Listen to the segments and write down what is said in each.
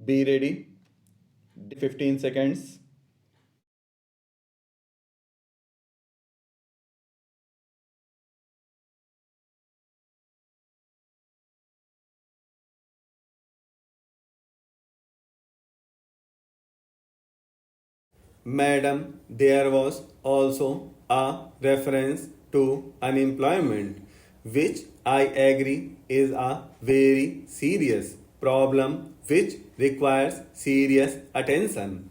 Be ready. 15 seconds. Madam, there was also a reference to unemployment, which I agree is a very serious problem which requires serious attention.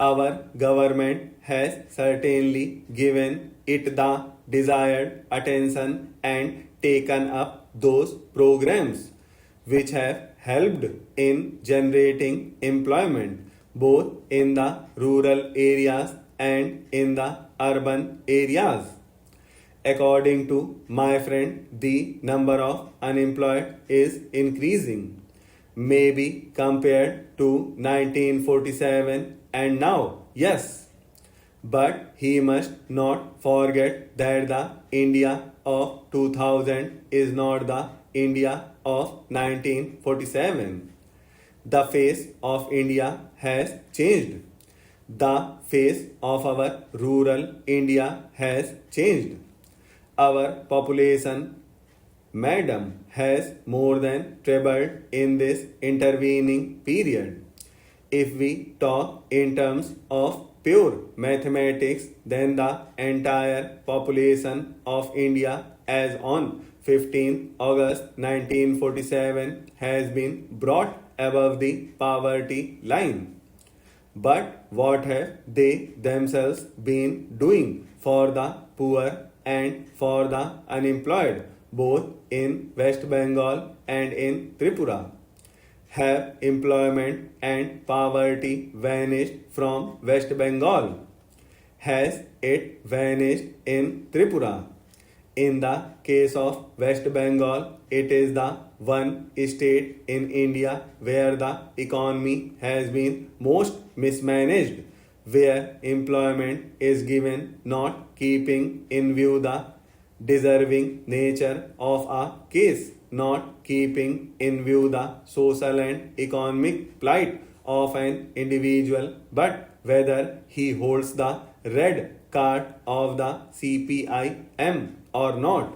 Our government has certainly given it the desired attention and taken up those programs which have helped in generating employment both in the rural areas and in the urban areas. According to my friend, the number of unemployed is increasing, maybe compared to 1947 and now, yes. But he must not forget that the India of 2000 is not the India of 1947. The face of India has changed. The face of our rural India has changed. Our population, madam, has more than trebled in this intervening period. If we talk in terms of pure mathematics, then the entire population of India as on 15 August 1947 has been brought above the poverty line. But what have they themselves been doing for the poor and for the unemployed, both in West Bengal and in Tripura? Have employment and poverty vanished from West Bengal? Has it vanished in Tripura? In the case of West Bengal, it is the one state in India where the economy has been most mismanaged, where employment is given not keeping in view the deserving nature of a case, not keeping in view the social and economic plight of an individual, but whether he holds the red card of the CPIM or not.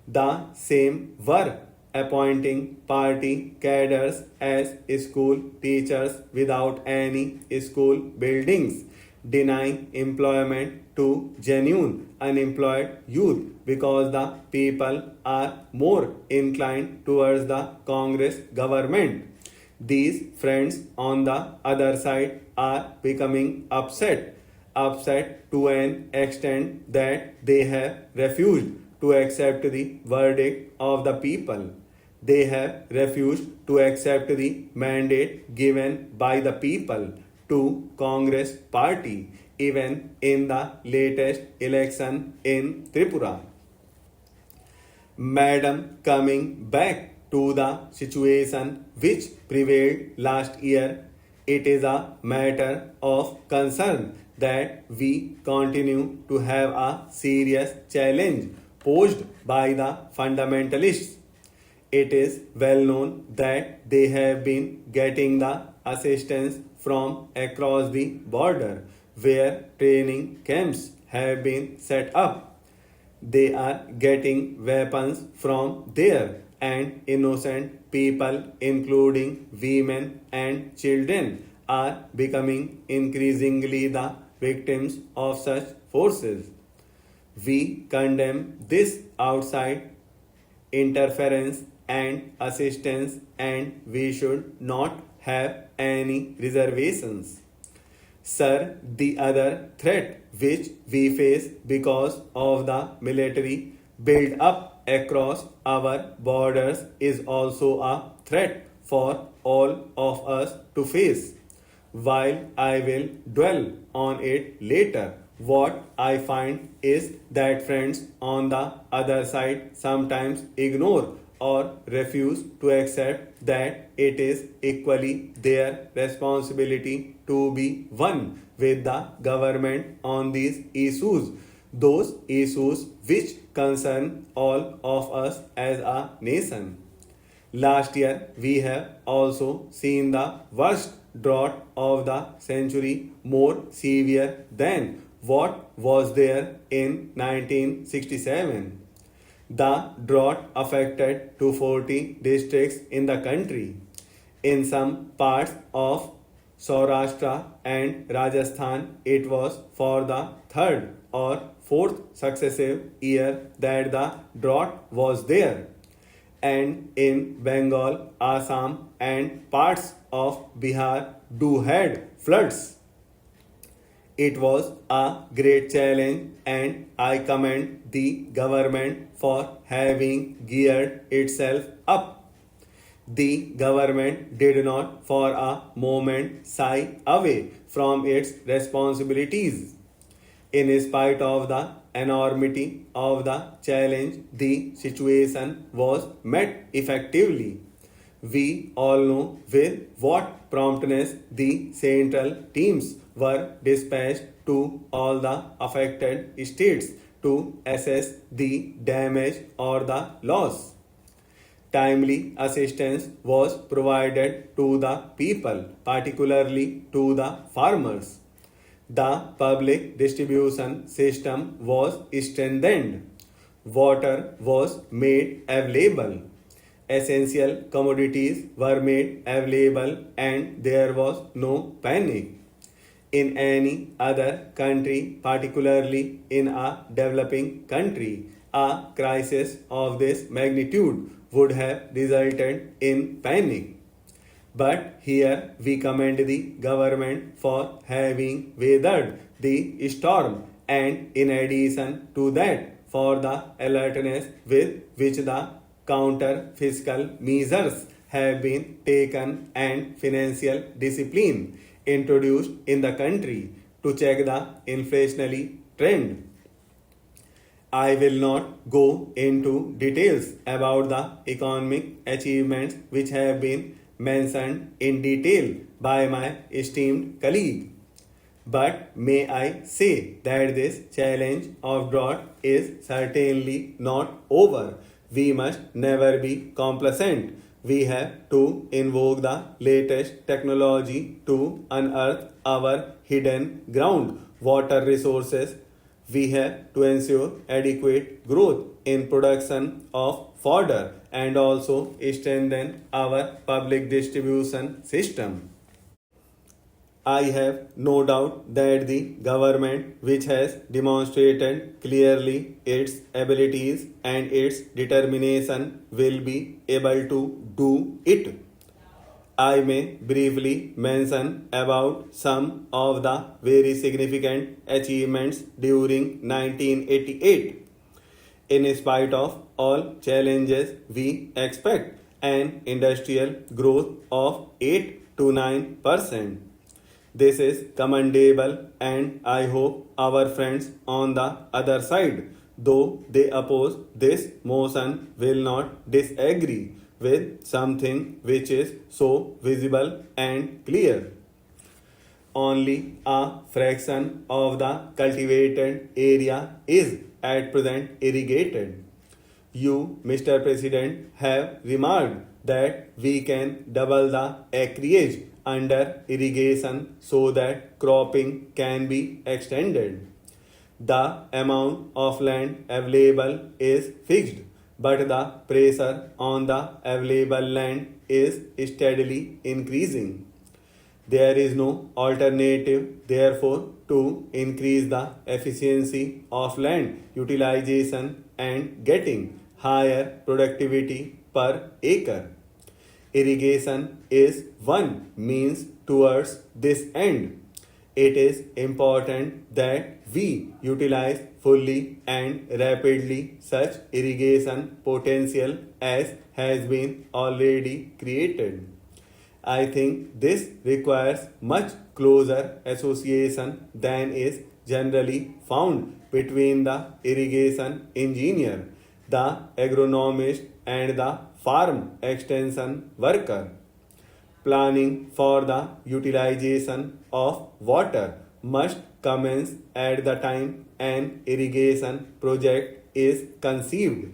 The same were appointing party cadres as school teachers without any school buildings, denying employment to genuine unemployed youth because the people are more inclined towards the Congress government. These friends on the other side are becoming upset to an extent that they have refused to accept the verdict of the people. They have refused to accept the mandate given by the people to Congress party even in the latest election in Tripura. Madam, coming back to the situation which prevailed last year, it is a matter of concern that we continue to have a serious challenge posed by the fundamentalists. It is well known that they have been getting the assistance from across the border where training camps have been set up. They are getting weapons from there, and innocent people, including women and children, are becoming increasingly the victims of such forces. We condemn this outside interference and assistance, and we should not have any reservations. Sir, the other threat which we face because of the military build up across our borders is also a threat for all of us to face. While I will dwell on it later, what I find is that friends on the other side sometimes ignore or refuse to accept that it is equally their responsibility to be one with the government on these issues, those issues which concern all of us as a nation. Last year, we have also seen the worst drought of the century, more severe than what was there in 1967. The drought affected 240 districts in the country. In some parts of Saurashtra and Rajasthan, it was for the third or fourth successive year that the drought was there. And in Bengal, Assam, and parts of Bihar do had floods. It was a great challenge, and I commend the government for having geared itself up. The government did not for a moment shy away from its responsibilities. In spite of the enormity of the challenge, the situation was met effectively. We all know with what promptness the central teams were dispatched to all the affected states to assess the damage or the loss. Timely assistance was provided to the people, particularly to the farmers. The public distribution system was strengthened. Water was made available. Essential commodities were made available, and there was no panic. In any other country, particularly in a developing country, a crisis of this magnitude would have resulted in panic. But here we commend the government for having weathered the storm, and in addition to that, for the alertness with which the counter fiscal measures have been taken and financial discipline introduced in the country to check the inflationary trend. I will not go into details about the economic achievements which have been mentioned in detail by my esteemed colleague. But may I say that this challenge of drought is certainly not over. We must never be complacent. We have to invoke the latest technology to unearth our hidden ground water resources. We have to ensure adequate growth in production of fodder and also strengthen our public distribution system. I have no doubt that the government, which has demonstrated clearly its abilities and its determination, will be able to do it. I may briefly mention about some of the very significant achievements during 1988. In spite of all challenges, we expect an industrial growth of 8 to 9%. This is commendable, and I hope our friends on the other side, though they oppose this motion, will not disagree with something which is so visible and clear. Only a fraction of the cultivated area is at present irrigated. You, Mr. President, have remarked that we can double the acreage under irrigation so that cropping can be extended. The amount of land available is fixed, but the pressure on the available land is steadily increasing. There is no alternative, therefore, to increase the efficiency of land utilization and getting higher productivity per acre. Irrigation is one means towards this end. It is important that we utilize fully and rapidly such irrigation potential as has been already created. I think this requires much closer association than is generally found between the irrigation engineer, the agronomist, and the farm extension worker. Planning for the utilization of water must commence at the time an irrigation project is conceived.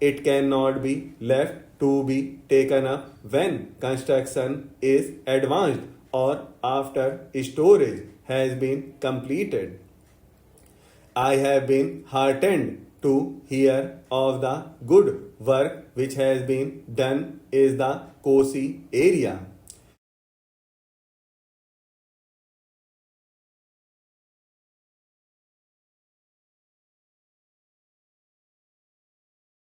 It cannot be left to be taken up when construction is advanced or after storage has been completed. I have been heartened to hear of the good work which has been done in the Kosi area.